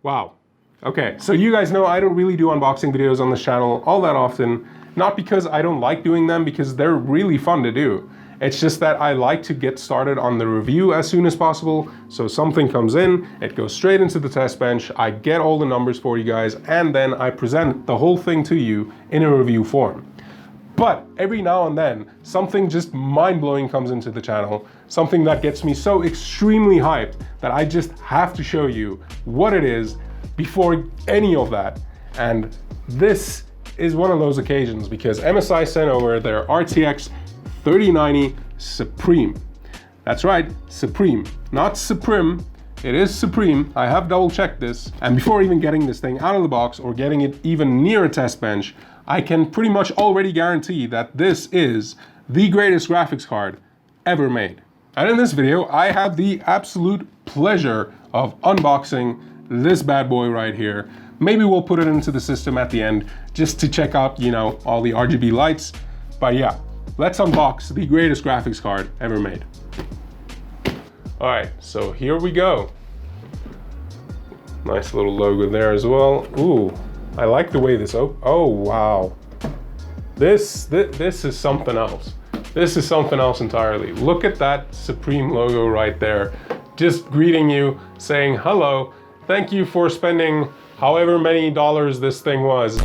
Wow. Okay, so you guys know I don't really do unboxing videos on this channel all that often, not because I don't like doing them, because they're really fun to do. It's just that I like to get started on the review as soon as possible. So something comes in, it goes straight into the test bench, I get all the numbers for you guys, and then I present the whole thing to you in a review form. But every now and then, something just mind-blowing comes into the channel, something that gets me so extremely hyped that I just have to show you what it is before any of that. And this is one of those occasions because MSI sent over their RTX 3090 Suprim. That's right, Suprim, not Suprim. It is Suprim. I have double checked this. And before even getting this thing out of the box or getting it even near a test bench, I can pretty much already guarantee that this is the greatest graphics card ever made. And in this video, I have the absolute pleasure of unboxing this bad boy right here. Maybe we'll put it into the system at the end just to check out, you know, all the RGB lights. But yeah, let's unbox the greatest graphics card ever made. All right, so here we go. Nice little logo there as well. Ooh, I like the way this oh wow. This is something else. This is something else entirely. Look at that Suprim logo right there. Just greeting you, saying hello. Thank you for spending however many dollars this thing was.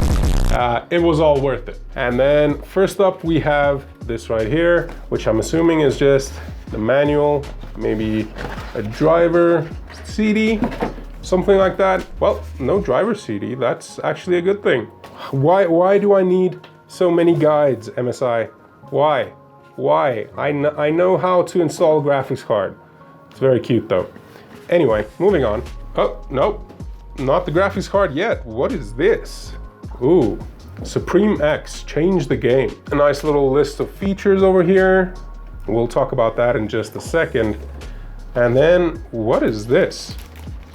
It was all worth it. And then first up we have this right here, which I'm assuming is just the manual, maybe a driver CD, something like that. Well, no driver CD, that's actually a good thing. Why do I need so many guides, MSI? Why? I know how to install a graphics card. It's very cute though. Anyway, moving on. Oh, nope, not the graphics card yet. What is this? Ooh, Suprim X, change the game. A nice little list of features over here. We'll talk about that in just a second. And then, what is this?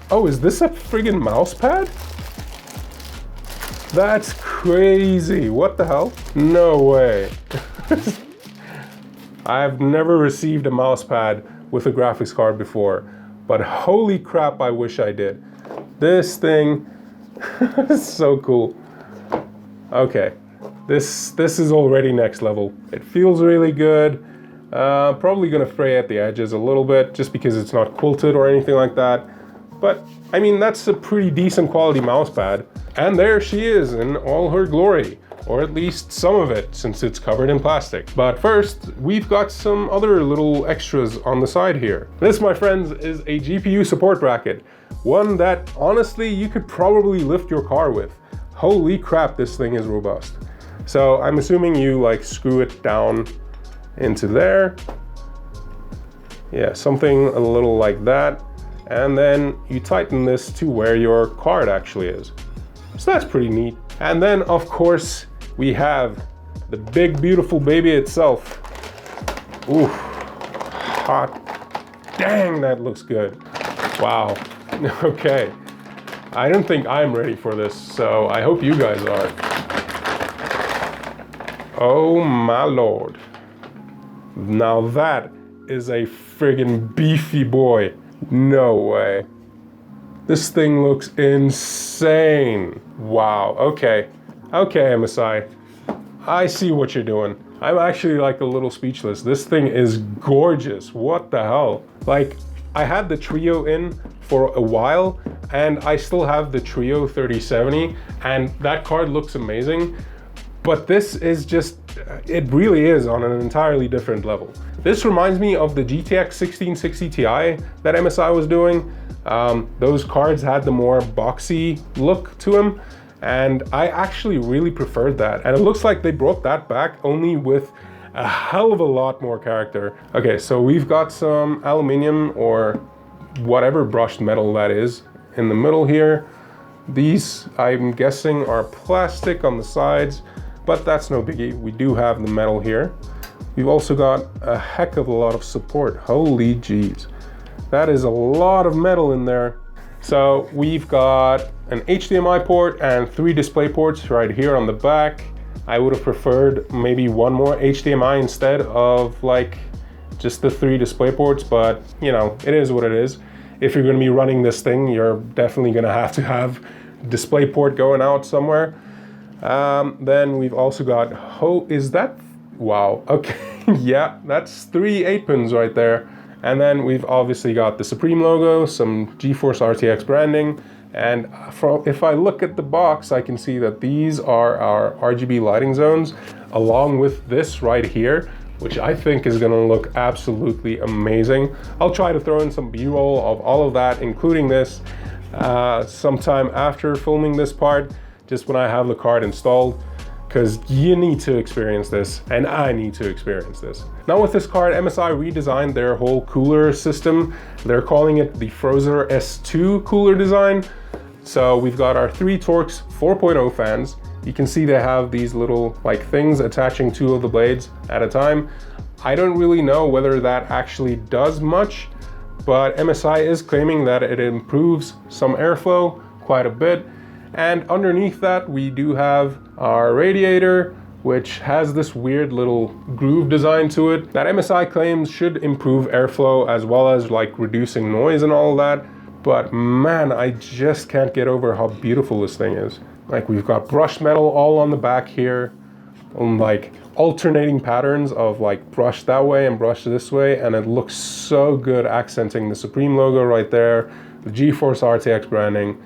Oh, is this a friggin' mouse pad? That's crazy. What the hell? No way. I've never received a mouse pad with a graphics card before, but holy crap, I wish I did. This thing is so cool. Okay, this is already next level. It feels really good. Probably gonna fray at the edges a little bit just because it's not quilted or anything like that. But I mean, that's a pretty decent quality mouse pad. And there she is in all her glory, or at least some of it since it's covered in plastic. But first, we've got some other little extras on the side here. This, my friends, is a GPU support bracket. One that honestly you could probably lift your car with. Holy crap, this thing is robust. So I'm assuming you like screw it down into there. Yeah, something a little like that. And then you tighten this to where your card actually is. So that's pretty neat. And then of course, we have the big, beautiful baby itself. Ooh, hot. Dang, that looks good. Wow, okay. I don't think I'm ready for this, so I hope you guys are. Oh my Lord. Now that is a friggin' beefy boy. No way. This thing looks insane. Wow, okay. Okay, MSI. I see what you're doing. I'm actually like a little speechless. This thing is gorgeous. What the hell? Like, I had the Trio in for a while and I still have the Trio 3070 and that card looks amazing. But this is just, it really is on an entirely different level. This reminds me of the GTX 1660 Ti that MSI was doing. Those cards had the more boxy look to them, and I actually really preferred that. And it looks like they brought that back only with a hell of a lot more character. Okay, so we've got some aluminum or whatever brushed metal that is in the middle here. These, I'm guessing, are plastic on the sides, but that's no biggie. We do have the metal here. We've also got a heck of a lot of support. Holy jeez. That is a lot of metal in there. So we've got an HDMI port and 3 display ports right here on the back. I would have preferred maybe one more HDMI instead of like just the 3 display ports, but you know, it is what it is. if you're going to be running this thing, you're definitely going to have DisplayPort going out somewhere. Then we've also got, wow, okay, yeah, that's 3 8-pins right there. And then we've obviously got the Suprim logo, some GeForce RTX branding, and if I look at the box, I can see that these are our RGB lighting zones, along with this right here, which I think is going to look absolutely amazing. I'll try to throw in some B-roll of all of that, including this, sometime after filming this part, just when I have the card installed, because you need to experience this, and I need to experience this. Now with this card, MSI redesigned their whole cooler system. They're calling it the Frozer S2 cooler design. So we've got our 3 Torx 4.0 fans. You can see they have these little like things attaching 2 of the blades at a time. I don't really know whether that actually does much, but MSI is claiming that it improves some airflow quite a bit. And underneath that, we do have our radiator, which has this weird little groove design to it that MSI claims should improve airflow as well as like reducing noise and all of that. But man, I just can't get over how beautiful this thing is. Like, we've got brushed metal all on the back here, like alternating patterns of like brush that way and brush this way, and it looks so good, accenting the Suprim logo right there, the GeForce RTX branding.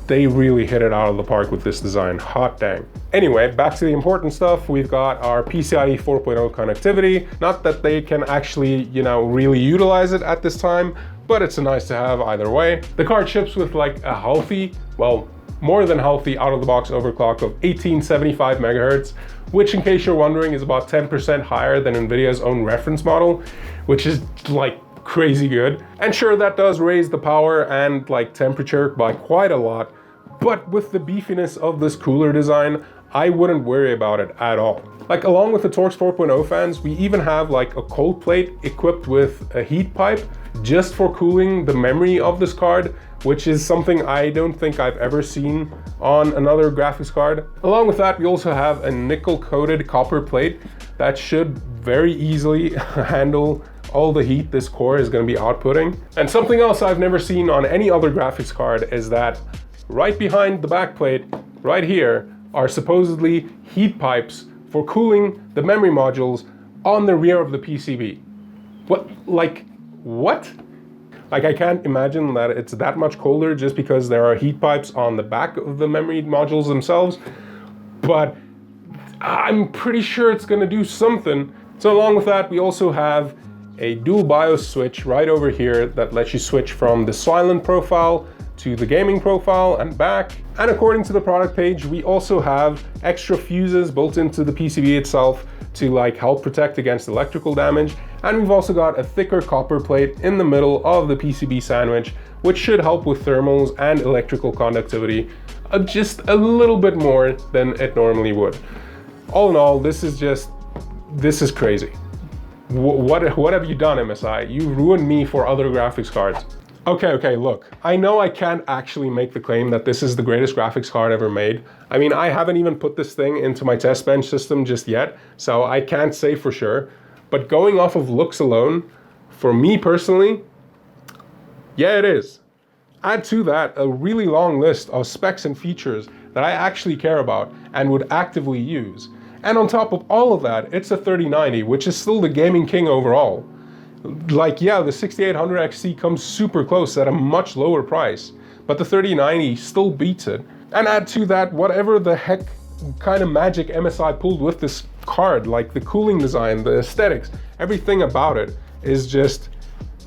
They really hit it out of the park with this design, hot dang. Anyway, back to the important stuff. We've got our PCIe 4.0 connectivity. Not that they can actually, really utilize it at this time, but it's nice to have either way. The card ships with like a healthy, well, more than healthy out of the box overclock of 1875 megahertz, which, in case you're wondering, is about 10% higher than NVIDIA's own reference model, which is like crazy good. And sure, that does raise the power and like temperature by quite a lot, but with the beefiness of this cooler design, I wouldn't worry about it at all. Like, along with the Torx 4.0 fans, we even have like a cold plate equipped with a heat pipe just for cooling the memory of this card, which is something I don't think I've ever seen on another graphics card. Along with that, we also have a nickel-coated copper plate that should very easily handle all the heat this core is going to be outputting. And something else I've never seen on any other graphics card is that right behind the backplate, right here, are supposedly heat pipes for cooling the memory modules on the rear of the PCB. What? Like, I can't imagine that it's that much colder just because there are heat pipes on the back of the memory modules themselves, but I'm pretty sure it's going to do something. So along with that, we also have a dual BIOS switch right over here that lets you switch from the silent profile to the gaming profile and back. And according to the product page, we also have extra fuses built into the PCB itself to like help protect against electrical damage. And we've also got a thicker copper plate in the middle of the PCB sandwich, which should help with thermals and electrical conductivity just a little bit more than it normally would. All in all, this is crazy. What have you done, MSI? You ruined me for other graphics cards. Okay, look, I know I can't actually make the claim that this is the greatest graphics card ever made. I mean, I haven't even put this thing into my test bench system just yet, so I can't say for sure. But going off of looks alone, for me personally, yeah, it is. Add to that a really long list of specs and features that I actually care about and would actively use. And on top of all of that, it's a 3090, which is still the gaming king overall. Like, yeah, the 6800 XT comes super close at a much lower price, but the 3090 still beats it. And add to that whatever the heck kind of magic MSI pulled with this card, like the cooling design, the aesthetics, everything about it is just,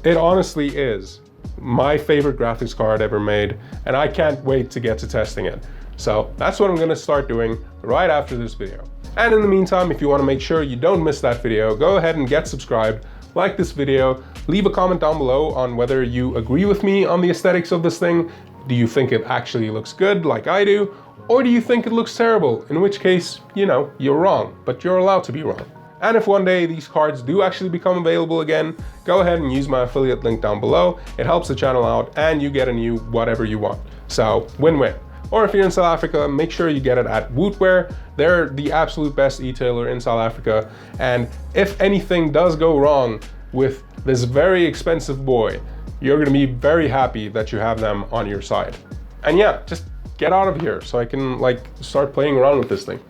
it honestly is my favorite graphics card ever made, and I can't wait to get to testing it. So that's what I'm gonna start doing right after this video. And in the meantime, if you want to make sure you don't miss that video, go ahead and get subscribed, like this video, leave a comment down below on whether you agree with me on the aesthetics of this thing. Do you think it actually looks good like I do? Or do you think it looks terrible? In which case, you're wrong, but you're allowed to be wrong. And if one day these cards do actually become available again, go ahead and use my affiliate link down below. It helps the channel out and you get a new whatever you want. So win-win. Or if you're in South Africa, make sure you get it at Wootwear. They're the absolute best e-tailer in South Africa. And if anything does go wrong with this very expensive boy, you're gonna be very happy that you have them on your side. And yeah, just get out of here so I can like start playing around with this thing.